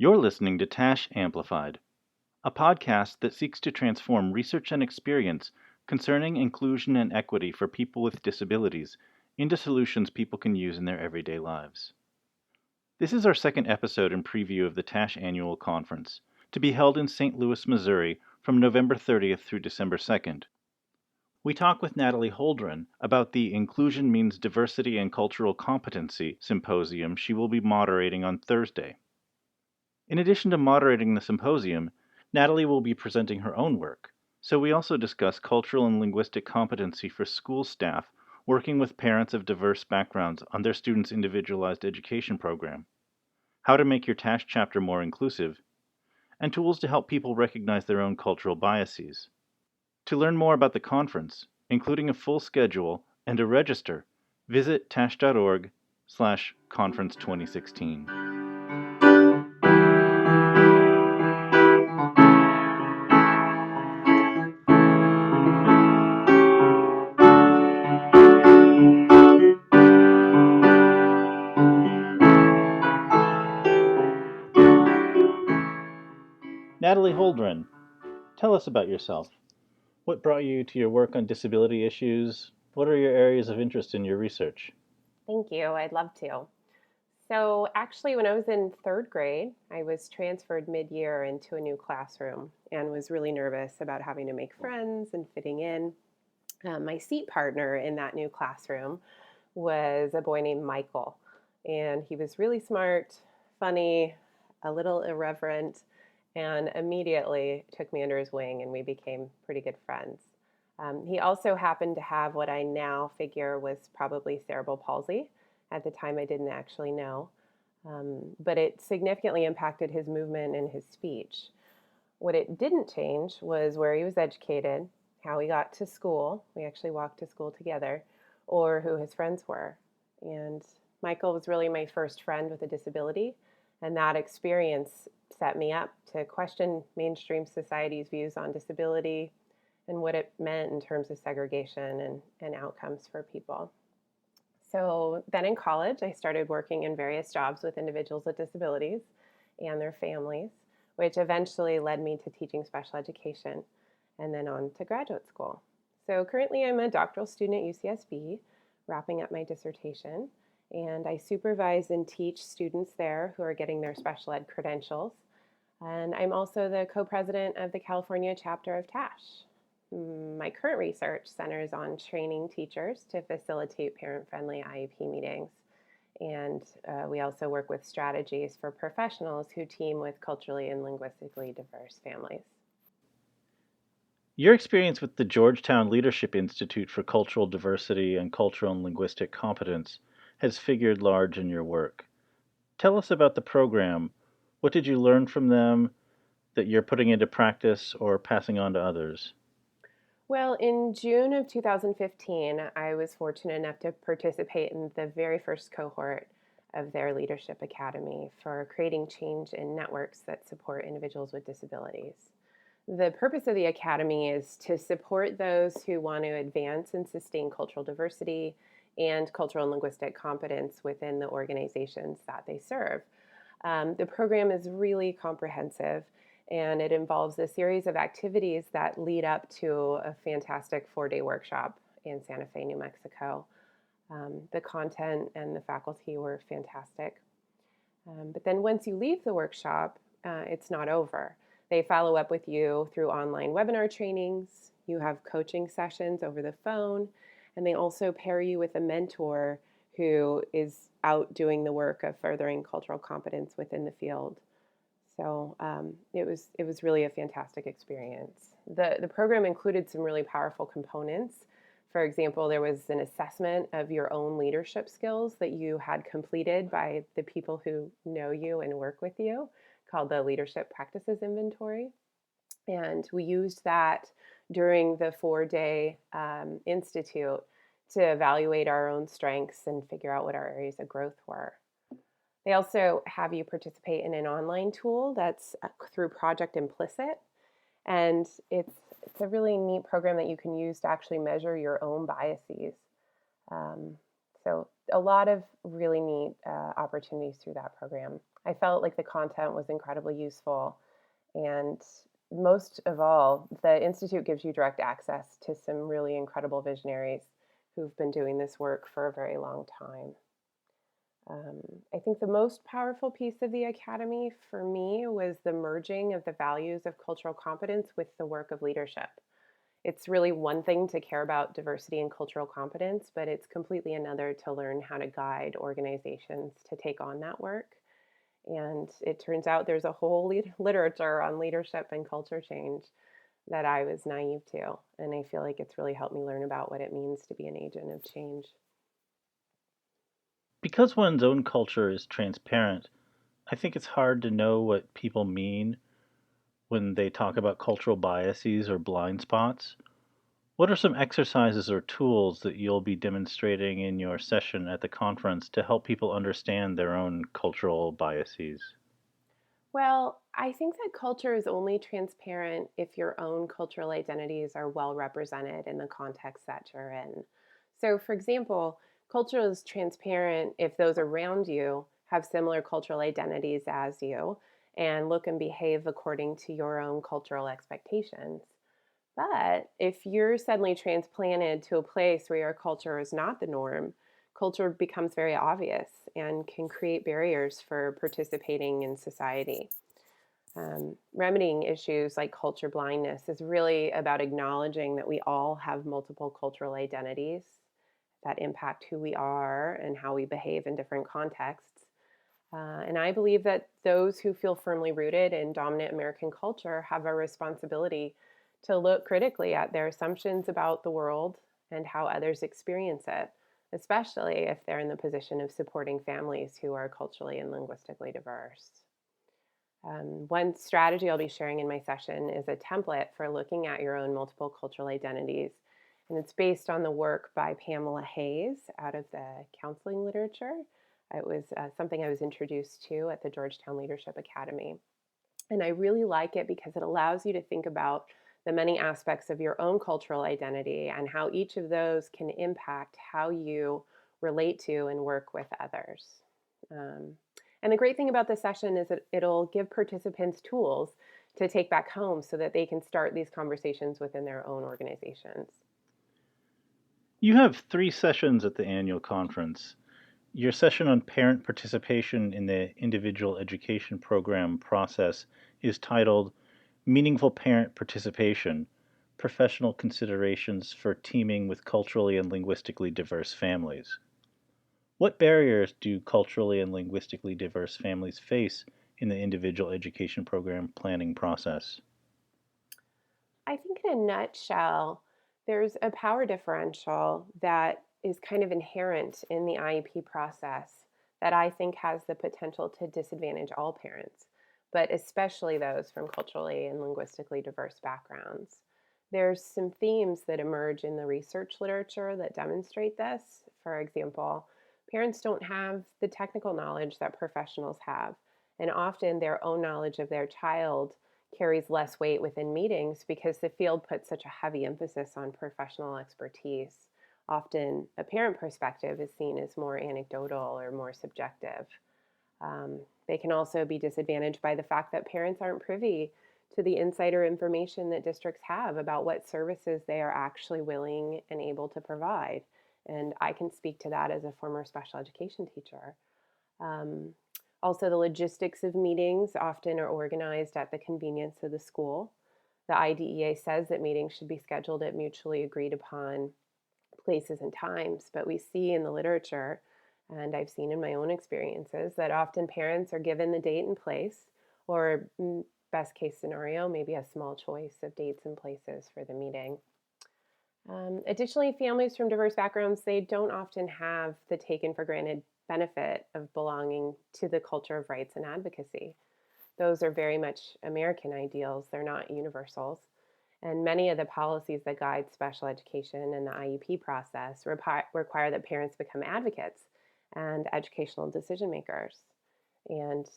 You're listening to TASH Amplified, a podcast that seeks to transform research and experience concerning inclusion and equity for people with disabilities into solutions people can use in their everyday lives. This is our second episode and preview of the TASH Annual Conference, to be held in St. Louis, Missouri from November 30th through December 2nd. We talk with Natalie Holdren about the Inclusion Means Diversity and Cultural Competency symposium she will be moderating on Thursday. In addition to moderating the symposium, Natalie will be presenting her own work, so we also discuss cultural and linguistic competency for school staff working with parents of diverse backgrounds on their students' Individualized Education Program, how to make your TASH chapter more inclusive, and tools to help people recognize their own cultural biases. To learn more about the conference, including a full schedule and to register, visit tash.org/conference 2016. Natalie Holdren, tell us about yourself. What brought you to your work on disability issues? What are your areas of interest in your research? Thank you. I'd love to. So actually, when I was in third grade, I was transferred mid-year into a new classroom and was really nervous about having to make friends and fitting in. My seat partner in that new classroom was a boy named Michael, and he was really smart, funny, a little irreverent, and immediately took me under his wing, and we became pretty good friends. He also happened to have what I now figure was probably cerebral palsy. At the time, I didn't actually know, but it significantly impacted his movement and his speech. What it didn't change was where he was educated, how he got to school. We actually walked to school together, or who his friends were. And Michael was really my first friend with a disability, and that experience set me up to question mainstream society's views on disability and what it meant in terms of segregation and outcomes for people. So then in college, I started working in various jobs with individuals with disabilities and their families, which eventually led me to teaching special education and then on to graduate school. So currently I'm a doctoral student at UCSB, wrapping up my dissertation, and I supervise and teach students there who are getting their special ed credentials. And I'm also the co-president of the California chapter of TASH. My current research centers on training teachers to facilitate parent-friendly IEP meetings. And we also work with strategies for professionals who team with culturally and linguistically diverse families. Your experience with the Georgetown Leadership Institute for Cultural Diversity and Cultural and Linguistic Competence has figured large in your work. Tell us about the program. What did you learn from them that you're putting into practice or passing on to others? Well, in June of 2015, I was fortunate enough to participate in the very first cohort of their Leadership Academy for creating change in networks that support individuals with disabilities. The purpose of the Academy is to support those who want to advance and sustain cultural diversity and cultural and linguistic competence within the organizations that they serve. The program is really comprehensive, and it involves a series of activities that lead up to a fantastic 4-day workshop in Santa Fe, New Mexico. The content and the faculty were fantastic. But then once you leave the workshop, it's not over. They follow up with you through online webinar trainings. You have coaching sessions over the phone, and they also pair you with a mentor who is out doing the work of furthering cultural competence within the field. So it was really a fantastic experience. The program included some really powerful components. For example, there was an assessment of your own leadership skills that you had completed by the people who know you and work with you, called the Leadership Practices Inventory. And we used that during the 4-day institute to evaluate our own strengths and figure out what our areas of growth were. They also have you participate in an online tool that's through Project Implicit, and it's a really neat program that you can use to actually measure your own biases. So a lot of really neat opportunities through that program. I felt like the content was incredibly useful. And most of all, the Institute gives you direct access to some really incredible visionaries who've been doing this work for a very long time. I think the most powerful piece of the Academy for me was the merging of the values of cultural competence with the work of leadership. It's really one thing to care about diversity and cultural competence, but it's completely another to learn how to guide organizations to take on that work. And it turns out there's a whole literature on leadership and culture change that I was naive to. And I feel like it's really helped me learn about what it means to be an agent of change. Because one's own culture is transparent, I think it's hard to know what people mean when they talk about cultural biases or blind spots. What are some exercises or tools that you'll be demonstrating in your session at the conference to help people understand their own cultural biases? Well, I think that culture is only transparent if your own cultural identities are well represented in the context that you're in. So, for example, culture is transparent if those around you have similar cultural identities as you and look and behave according to your own cultural expectations. But if you're suddenly transplanted to a place where your culture is not the norm, culture becomes very obvious and can create barriers for participating in society. Remedying issues like culture blindness is really about acknowledging that we all have multiple cultural identities that impact who we are and how we behave in different contexts. And I believe that those who feel firmly rooted in dominant American culture have a responsibility to look critically at their assumptions about the world and how others experience it, especially if they're in the position of supporting families who are culturally and linguistically diverse. One strategy I'll be sharing in my session is a template for looking at your own multiple cultural identities. And it's based on the work by Pamela Hayes out of the counseling literature. It was something I was introduced to at the Georgetown Leadership Academy. And I really like it because it allows you to think about the many aspects of your own cultural identity and how each of those can impact how you relate to and work with others. Um, and the great thing about this session is that it'll give participants tools to take back home so that they can start these conversations within their own organizations. You have three sessions at the annual conference. Your session on parent participation in the individual education program process is titled Meaningful Parent Participation: Professional Considerations for Teaming with Culturally and Linguistically Diverse Families. What barriers do culturally and linguistically diverse families face in the individual education program planning process? I think in a nutshell, there's a power differential that is kind of inherent in the IEP process that I think has the potential to disadvantage all parents, but especially those from culturally and linguistically diverse backgrounds. There's some themes that emerge in the research literature that demonstrate this. For example, parents don't have the technical knowledge that professionals have, and often their own knowledge of their child carries less weight within meetings because the field puts such a heavy emphasis on professional expertise. Often, a parent perspective is seen as more anecdotal or more subjective. They can also be disadvantaged by the fact that parents aren't privy to the insider information that districts have about what services they are actually willing and able to provide. And I can speak to that as a former special education teacher. Um, Also, the logistics of meetings often are organized at the convenience of the school. The IDEA says that meetings should be scheduled at mutually agreed upon places and times, but we see in the literature, and I've seen in my own experiences, that often parents are given the date and place, or best case scenario, maybe a small choice of dates and places for the meeting. Additionally, families from diverse backgrounds, they don't often have the taken for granted benefit of belonging to the culture of rights and advocacy. Those are very much American ideals, they're not universals. And many of the policies that guide special education and the IEP process require that parents become advocates and educational decision makers. And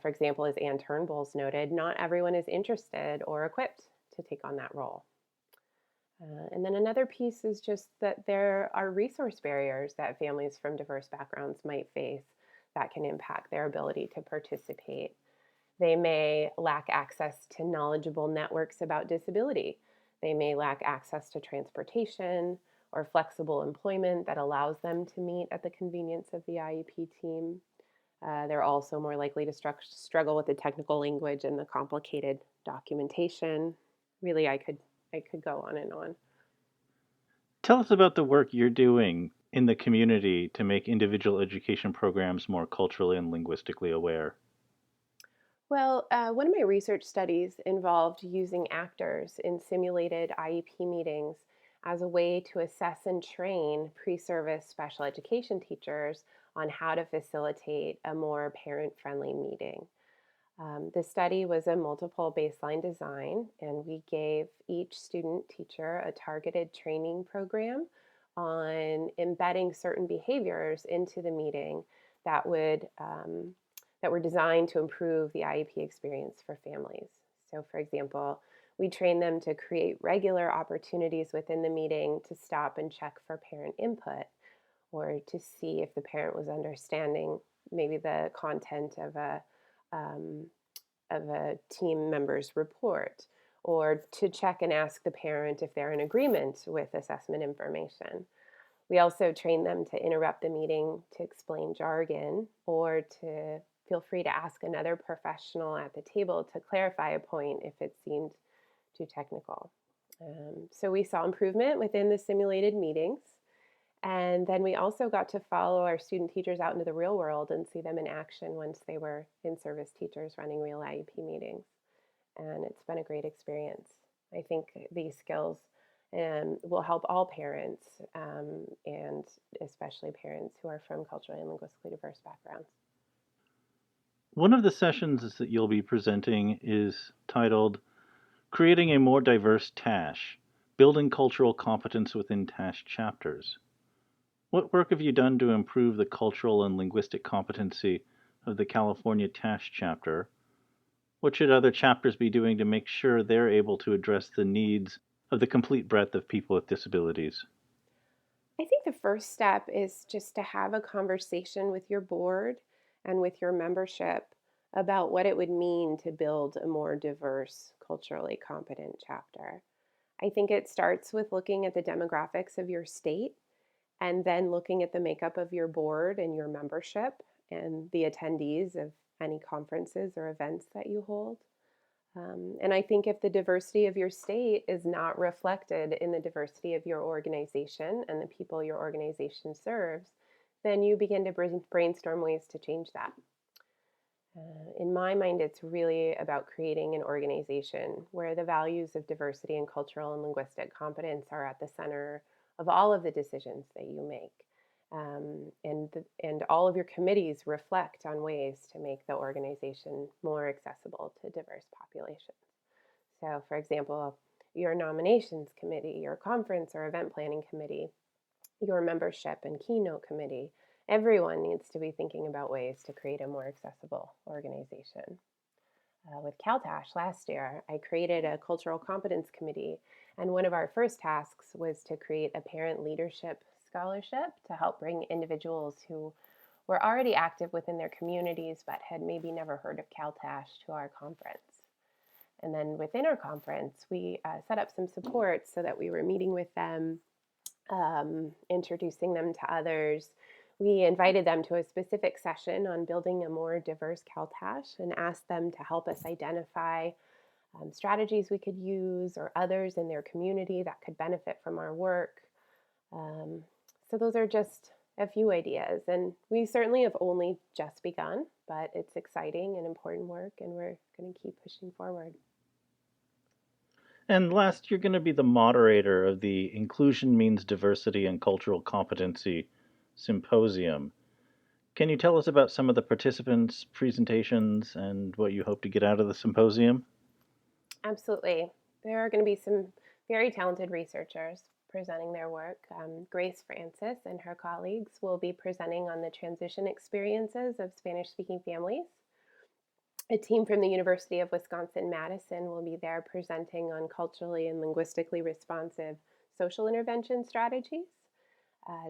for example, as Ann Turnbull's noted, not everyone is interested or equipped to take on that role. And then another piece is just that there are resource barriers that families from diverse backgrounds might face. that can impact their ability to participate. They may lack access to knowledgeable networks about disability. They may lack access to transportation or flexible employment that allows them to meet at the convenience of the IEP team. They're also more likely to struggle with the technical language and the complicated documentation. Really, I could go on and on. Tell us about the work you're doing in the community to make individual education programs more culturally and linguistically aware. Well, one of my research studies involved using actors in simulated IEP meetings as a way to assess and train pre service special education teachers on how to facilitate a more parent friendly meeting. The study was a multiple baseline design, and we gave each student teacher a targeted training program on embedding certain behaviors into the meeting that would that were designed to improve the IEP experience for families. So, for example, we trained them to create regular opportunities within the meeting to stop and check for parent input or to see if the parent was understanding maybe the content um, of a team member's report, or to check and ask the parent if they're in agreement with assessment information. We also train them to interrupt the meeting to explain jargon or to feel free to ask another professional at the table to clarify a point if it seemed too technical. So we saw improvement within the simulated meetings. And then we also got to follow our student teachers out into the real world and see them in action once they were in service teachers running real IEP meetings. And it's been a great experience. I think these skills will help all parents, and especially parents who are from culturally and linguistically diverse backgrounds. One of the sessions that you'll be presenting is titled Creating a More Diverse TASH Building Cultural Competence Within TASH Chapters. What work have you done to improve the cultural and linguistic competency of the California TASH chapter? What should other chapters be doing to make sure they're able to address the needs of the complete breadth of people with disabilities? I think the first step is just to have a conversation with your board and with your membership about what it would mean to build a more diverse, culturally competent chapter. I think it starts with looking at the demographics of your state and then looking at the makeup of your board and your membership and the attendees of any conferences or events that you hold. And I think if the diversity of your state is not reflected in the diversity of your organization and the people your organization serves, then you begin to brainstorm ways to change that. In my mind, it's really about creating an organization where the values of diversity and cultural and linguistic competence are at the center of all of the decisions that you make. And all of your committees reflect on ways to make the organization more accessible to diverse populations. So, for example, your nominations committee, your conference or event planning committee, your membership and keynote committee, everyone needs to be thinking about ways to create a more accessible organization. With CalTASH last year, I created a cultural competence committee, and one of our first tasks was to create a parent leadership scholarship to help bring individuals who were already active within their communities but had maybe never heard of CalTASH to our conference. And then within our conference, we set up some support so that we were meeting with them, introducing them to others. We invited them to a specific session on building a more diverse CalTASH and asked them to help us identify strategies we could use or others in their community that could benefit from our work. So those are just a few ideas, and we certainly have only just begun, but it's exciting and important work, and we're going to keep pushing forward. And last, you're going to be the moderator of the Inclusion Means Diversity and Cultural Competency Symposium. Can you tell us about some of the participants' presentations and what you hope to get out of the symposium? Absolutely. There are going to be some very talented researchers presenting their work. Grace Francis and her colleagues will be presenting on the transition experiences of Spanish-speaking families. A team from the University of Wisconsin-Madison will be there presenting on culturally and linguistically responsive social intervention strategies.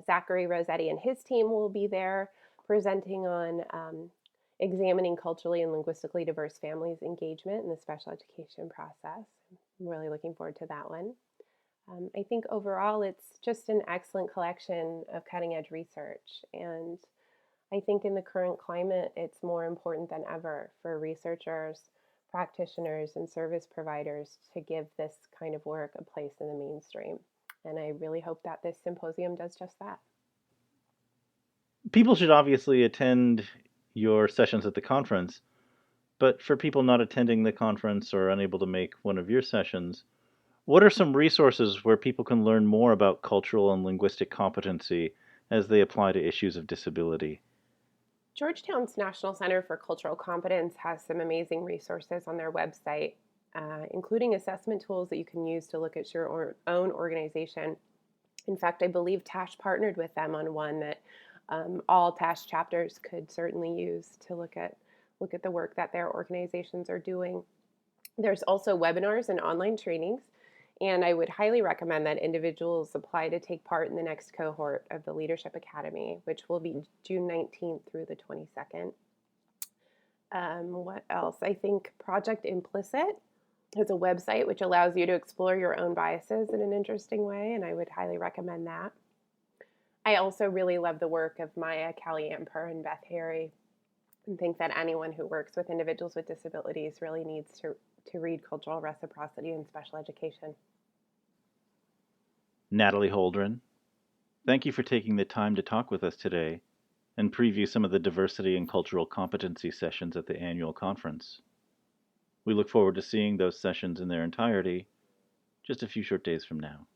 Zachary Rossetti and his team will be there presenting on examining culturally and linguistically diverse families' engagement in the special education process. I'm really looking forward to that one. I think overall it's just an excellent collection of cutting edge research. And I think in the current climate, it's more important than ever for researchers, practitioners, and service providers to give this kind of work a place in the mainstream. And I really hope that this symposium does just that. People should obviously attend your sessions at the conference, but for people not attending the conference or unable to make one of your sessions, what are some resources where people can learn more about cultural and linguistic competency as they apply to issues of disability? Georgetown's National Center for Cultural Competence has some amazing resources on their website, including assessment tools that you can use to look at your own organization. In fact, I believe TASH partnered with them on one that all TASH chapters could certainly use to look at the work that their organizations are doing. There's also webinars and online trainings, and I would highly recommend that individuals apply to take part in the next cohort of the Leadership Academy, which will be June 19th through the 22nd. What else? I think Project Implicit is a website which allows you to explore your own biases in an interesting way, and I would highly recommend that. I also really love the work of Maya Callie-Amper and Beth Harry, and think that anyone who works with individuals with disabilities really needs to read Cultural Reciprocity in Special Education. Natalie Holdren, thank you for taking the time to talk with us today and preview some of the diversity and cultural competency sessions at the annual conference. We look forward to seeing those sessions in their entirety just a few short days from now.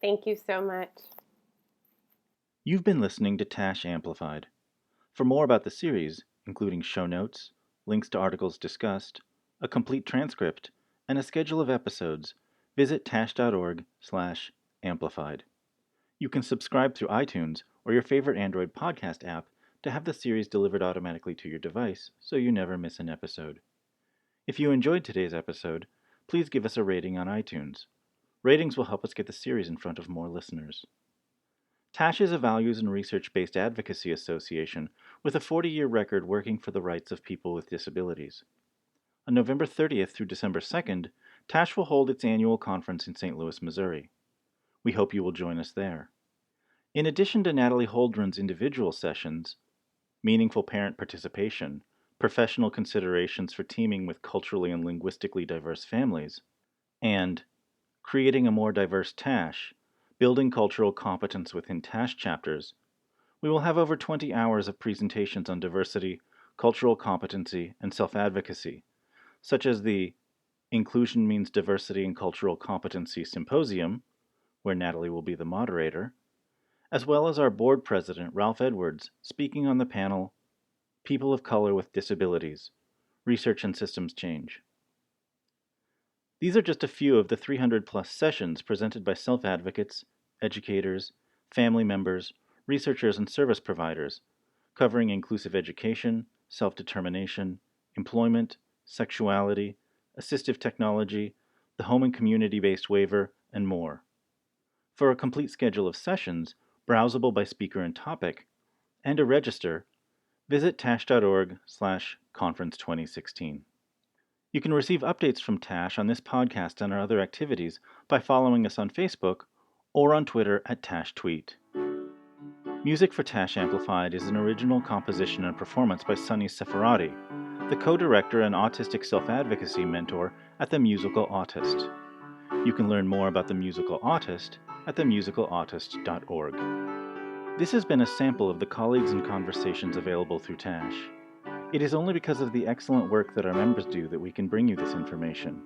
Thank you so much. You've been listening to TASH Amplified. For more about the series, including show notes, links to articles discussed, a complete transcript, and a schedule of episodes, visit tash.org/amplified. You can subscribe through iTunes or your favorite Android podcast app to have the series delivered automatically to your device so you never miss an episode. If you enjoyed today's episode, please give us a rating on iTunes. Ratings will help us get the series in front of more listeners. TASH is a values and research-based advocacy association with a 40-year record working for the rights of people with disabilities. On November 30th through December 2nd, TASH will hold its annual conference in St. Louis, Missouri. We hope you will join us there. In addition to Natalie Holdren's individual sessions, meaningful parent participation, professional considerations for teaming with culturally and linguistically diverse families, and creating a more diverse TASH, building cultural competence within TASH chapters, we will have over 20 hours of presentations on diversity, cultural competency, and self-advocacy, such as the Inclusion Means Diversity and Cultural Competency Symposium, where Natalie will be the moderator, as well as our board president, Ralph Edwards, speaking on the panel, People of Color with Disabilities, Research and Systems Change. These are just a few of the 300-plus sessions presented by self-advocates, educators, family members, researchers, and service providers, covering inclusive education, self-determination, employment, sexuality, assistive technology, the home and community-based waiver, and more. For a complete schedule of sessions, browsable by speaker and topic, and to register, visit tash.org/conference 2016. You can receive updates from TASH on this podcast and our other activities by following us on Facebook or on Twitter at TASHTweet. Music for TASH Amplified is an original composition and performance by Sunny Sefarati, the co-director and autistic self-advocacy mentor at The Musical Autist. You can learn more about The Musical Autist at themusicalautist.org. This has been a sample of the colleagues and conversations available through TASH. It is only because of the excellent work that our members do that we can bring you this information.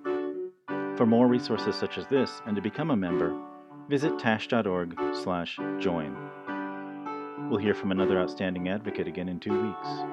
For more resources such as this and to become a member, visit tash.org/join. We'll hear from another outstanding advocate again in 2 weeks.